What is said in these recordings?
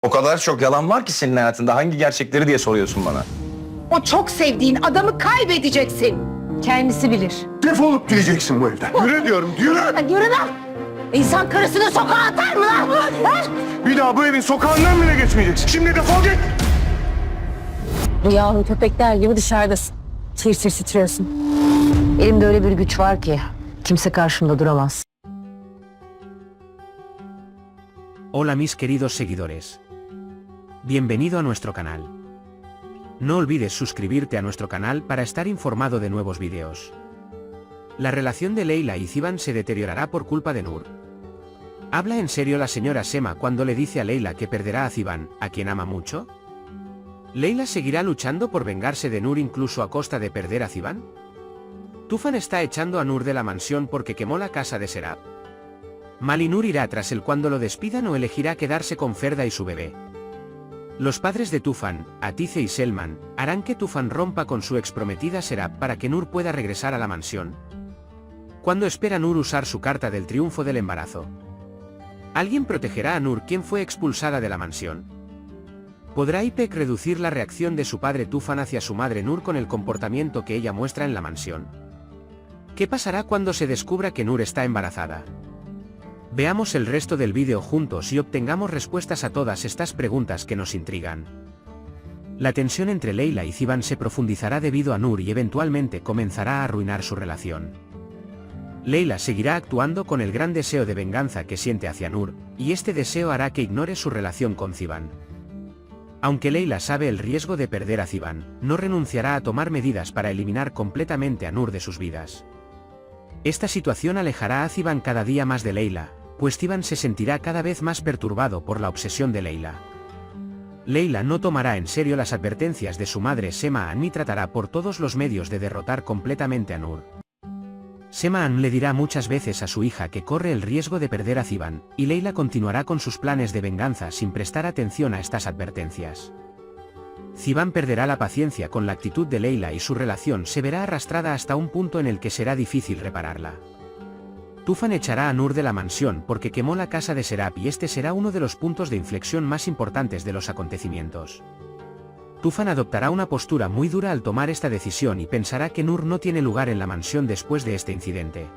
O kadar çok yalan var ki senin hayatında. Hangi gerçekleri diye soruyorsun bana. O çok sevdiğin adamı kaybedeceksin. Kendisi bilir. Defolup gideceksin bu evden. Yürü diyorum, yürü! Yürü lan! İnsan karısını sokağa atar mı lan? Ha? Bir daha bu evin sokağından bile geçmeyeceksin. Şimdi defol git! Bu yavru köpekler gibi dışarıdasın. Tir tir titriyorsun. Elimde öyle bir güç var ki kimse karşımda duramaz. Hola mis queridos seguidores. Bienvenido a nuestro canal. No olvides suscribirte a nuestro canal para estar informado de nuevos vídeos. La relación de Leila y Ziban se deteriorará por culpa de Nur. ¿Habla en serio la señora Sema cuando le dice a Leila que perderá a Ziban, a quien ama mucho? ¿Leila seguirá luchando por vengarse de Nur incluso a costa de perder a Ziban? Tufan está echando a Nur de la mansión porque quemó la casa de Serap. Mali Nur irá tras él cuando lo despidan o elegirá quedarse con Ferda y su bebé. Los padres de Tufan, Atice y Selman, harán que Tufan rompa con su exprometida Serap para que Nur pueda regresar a la mansión. ¿Cuándo espera Nur usar su carta del triunfo del embarazo? ¿Alguien protegerá a Nur, quien fue expulsada de la mansión? ¿Podrá Ipek reducir la reacción de su padre Tufan hacia su madre Nur con el comportamiento que ella muestra en la mansión? ¿Qué pasará cuando se descubra que Nur está embarazada? Veamos el resto del vídeo juntos y obtengamos respuestas a todas estas preguntas que nos intrigan. La tensión entre Leila y Ziban se profundizará debido a Nur y eventualmente comenzará a arruinar su relación. Leila seguirá actuando con el gran deseo de venganza que siente hacia Nur, y este deseo hará que ignore su relación con Ziban. Aunque Leila sabe el riesgo de perder a Ziban, no renunciará a tomar medidas para eliminar completamente a Nur de sus vidas. Esta situación alejará a Ziban cada día más de Leila, pues Ziban se sentirá cada vez más perturbado por la obsesión de Leila. Leila no tomará en serio las advertencias de su madre Sema An ni tratará por todos los medios de derrotar completamente a Nur. Sema An le dirá muchas veces a su hija que corre el riesgo de perder a Ziban, y Leila continuará con sus planes de venganza sin prestar atención a estas advertencias. Ziban perderá la paciencia con la actitud de Leila y su relación se verá arrastrada hasta un punto en el que será difícil repararla. Tufan echará a Nur de la mansión porque quemó la casa de Serap y este será uno de los puntos de inflexión más importantes de los acontecimientos. Tufan adoptará una postura muy dura al tomar esta decisión y pensará que Nur no tiene lugar en la mansión después de este incidente.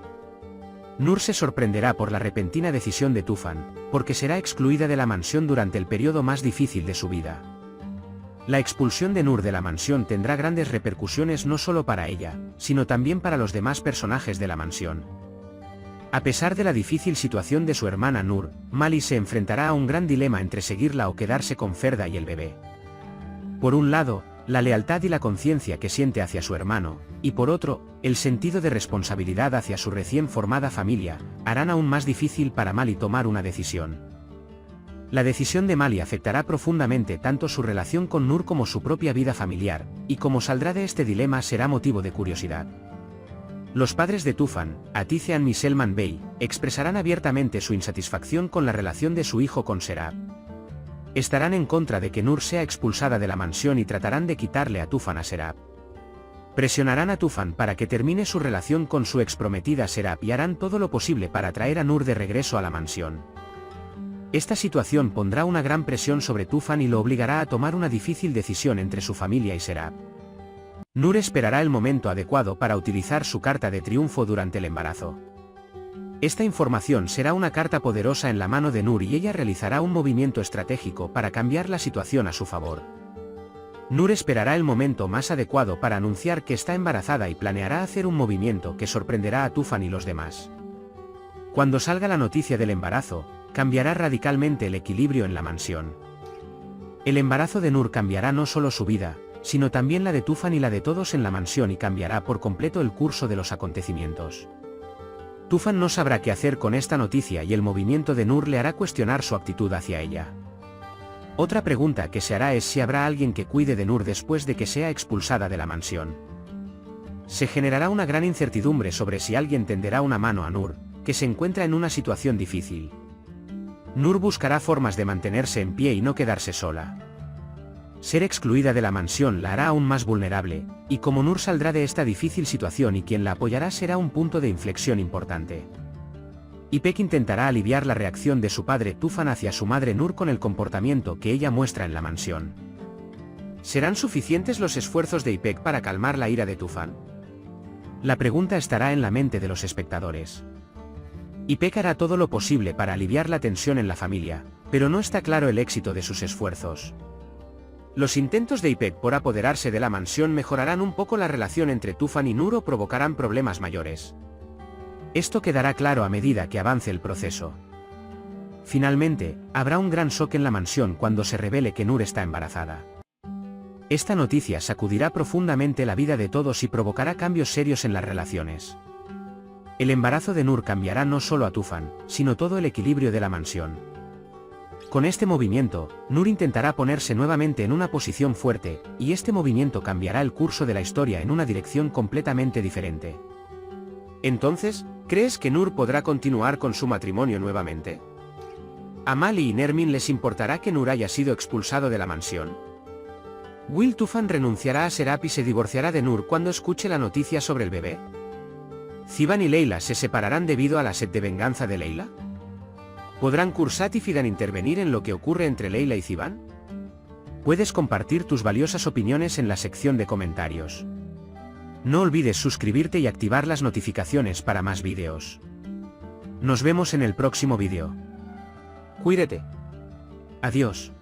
Nur se sorprenderá por la repentina decisión de Tufan, porque será excluida de la mansión durante el periodo más difícil de su vida. La expulsión de Nur de la mansión tendrá grandes repercusiones no solo para ella, sino también para los demás personajes de la mansión. A pesar de la difícil situación de su hermana Nur, Mali se enfrentará a un gran dilema entre seguirla o quedarse con Ferda y el bebé. Por un lado, la lealtad y la conciencia que siente hacia su hermano, y por otro, el sentido de responsabilidad hacia su recién formada familia, harán aún más difícil para Mali tomar una decisión. La decisión de Mali afectará profundamente tanto su relación con Nur como su propia vida familiar, y como saldrá de este dilema será motivo de curiosidad. Los padres de Tufan, Atice An y Selman Bey, expresarán abiertamente su insatisfacción con la relación de su hijo con Serap. Estarán en contra de que Nur sea expulsada de la mansión y tratarán de quitarle a Tufan a Serap. Presionarán a Tufan para que termine su relación con su exprometida Serap y harán todo lo posible para traer a Nur de regreso a la mansión. Esta situación pondrá una gran presión sobre Tufan y lo obligará a tomar una difícil decisión entre su familia y Serap. Nur esperará el momento adecuado para utilizar su carta de triunfo durante el embarazo. Esta información será una carta poderosa en la mano de Nur y ella realizará un movimiento estratégico para cambiar la situación a su favor. Nur esperará el momento más adecuado para anunciar que está embarazada y planeará hacer un movimiento que sorprenderá a Tufan y los demás. Cuando salga la noticia del embarazo, cambiará radicalmente el equilibrio en la mansión. El embarazo de Nur cambiará no solo su vida, sino también la de Tufan y la de todos en la mansión y cambiará por completo el curso de los acontecimientos. Tufan no sabrá qué hacer con esta noticia y el movimiento de Nur le hará cuestionar su actitud hacia ella. Otra pregunta que se hará es si habrá alguien que cuide de Nur después de que sea expulsada de la mansión. Se generará una gran incertidumbre sobre si alguien tenderá una mano a Nur, que se encuentra en una situación difícil. Nur buscará formas de mantenerse en pie y no quedarse sola. Ser excluida de la mansión la hará aún más vulnerable, y como Nur saldrá de esta difícil situación y quien la apoyará será un punto de inflexión importante. Ipek intentará aliviar la reacción de su padre Tufan hacia su madre Nur con el comportamiento que ella muestra en la mansión. ¿Serán suficientes los esfuerzos de Ipek para calmar la ira de Tufan? La pregunta estará en la mente de los espectadores. Ipek hará todo lo posible para aliviar la tensión en la familia, pero no está claro el éxito de sus esfuerzos. Los intentos de Ipek por apoderarse de la mansión mejorarán un poco la relación entre Tufan y Nur o provocarán problemas mayores. Esto quedará claro a medida que avance el proceso. Finalmente, habrá un gran shock en la mansión cuando se revele que Nur está embarazada. Esta noticia sacudirá profundamente la vida de todos y provocará cambios serios en las relaciones. El embarazo de Nur cambiará no solo a Tufan, sino todo el equilibrio de la mansión. Con este movimiento, Nur intentará ponerse nuevamente en una posición fuerte, y este movimiento cambiará el curso de la historia en una dirección completamente diferente. Entonces, ¿crees que Nur podrá continuar con su matrimonio nuevamente? ¿A Mali y Nermin les importará que Nur haya sido expulsado de la mansión? ¿Will Tufan renunciará a Serap y se divorciará de Nur cuando escuche la noticia sobre el bebé? ¿Ziban y Leila se separarán debido a la sed de venganza de Leila? ¿Podrán Kursat y Fidan intervenir en lo que ocurre entre Leila y Ziban? Puedes compartir tus valiosas opiniones en la sección de comentarios. No olvides suscribirte y activar las notificaciones para más vídeos. Nos vemos en el próximo vídeo. Cuídate. Adiós.